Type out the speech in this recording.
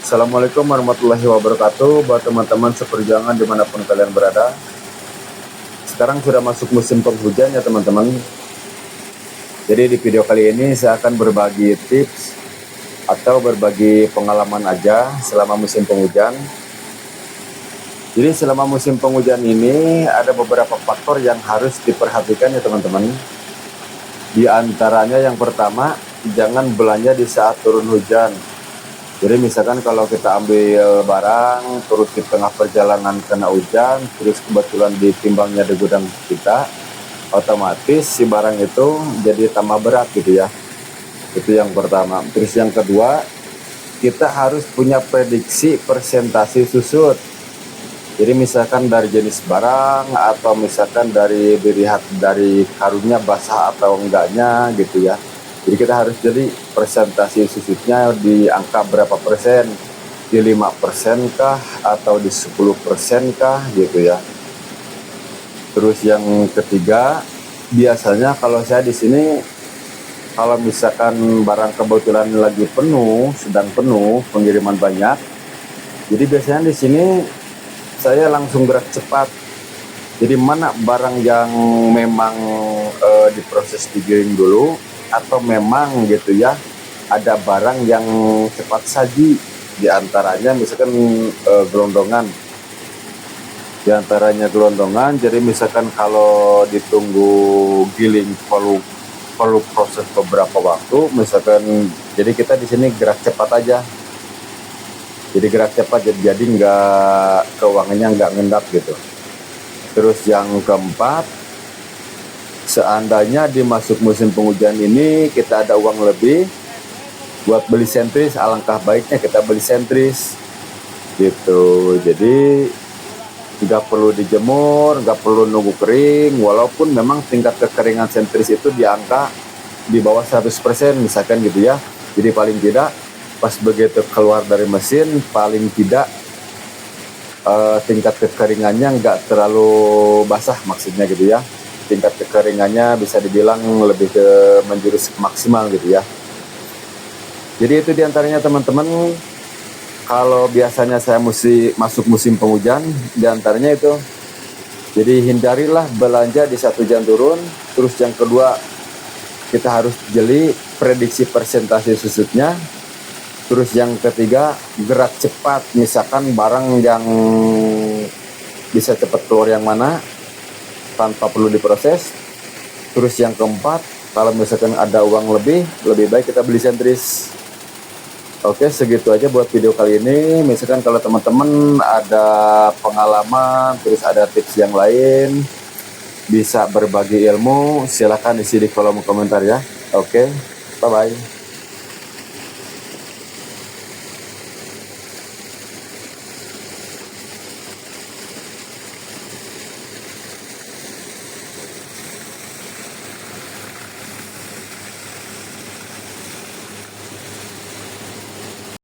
Assalamualaikum warahmatullahi wabarakatuh buat teman-teman seperjuangan dimanapun kalian berada. Sekarang sudah masuk musim penghujan ya teman-teman. Jadi di video kali ini saya akan berbagi tips atau berbagi pengalaman aja selama musim penghujan. Jadi selama musim penghujan ini ada beberapa faktor yang harus diperhatikan ya teman-teman. Di antaranya yang pertama, jangan belanja di saat turun hujan. Jadi misalkan kalau kita ambil barang terus di tengah perjalanan kena hujan, terus kebetulan ditimbangnya di gudang kita, otomatis si barang itu jadi tambah berat gitu ya. Itu yang pertama. Terus yang kedua, kita harus punya prediksi persentase susut. Jadi misalkan dari jenis barang atau misalkan dari dilihat dari karunnya basah atau enggaknya gitu ya. Jadi kita harus jadi presentasi susutnya di angka berapa persen, di 5% kah atau di 10% kah gitu ya. Terus yang ketiga, biasanya kalau saya di sini kalau misalkan barang kebetulan lagi penuh, sedang penuh, pengiriman banyak, jadi biasanya di sini saya langsung gerak cepat. Jadi mana barang yang memang diproses digiring dulu, atau memang gitu ya ada barang yang cepat saji, diantaranya misalkan gelondongan, jadi misalkan kalau ditunggu giling perlu proses beberapa waktu misalkan, jadi kita di sini gerak cepat aja, jadi gerak cepat jadi nggak keuangannya nggak ngendap gitu. Terus yang keempat, seandainya di masuk musim penghujan ini kita ada uang lebih buat beli sentris, alangkah baiknya kita beli sentris gitu. Jadi nggak perlu dijemur, nggak perlu nunggu kering, walaupun memang tingkat kekeringan sentris itu di angka di bawah 100% misalkan gitu ya. Jadi paling tidak pas begitu keluar dari mesin, paling tidak tingkat kekeringannya nggak terlalu basah maksudnya gitu ya. Tingkat kekeringannya bisa dibilang lebih ke menjurus maksimal gitu ya. Jadi itu diantaranya teman-teman. Kalau biasanya saya masuk musim penghujan, diantaranya itu. Jadi hindarilah belanja di saat hujan turun. Terus yang kedua, kita harus jeli prediksi persentase susutnya. Terus yang ketiga, gerak cepat. Misalkan barang yang bisa cepat keluar yang mana tanpa perlu diproses. Terus yang keempat, kalau misalkan ada uang lebih baik kita beli sentris. Oke, segitu aja buat video kali ini. Misalkan kalau teman-teman ada pengalaman, terus ada tips yang lain, bisa berbagi ilmu, silakan isi di kolom komentar ya. Oke, bye-bye.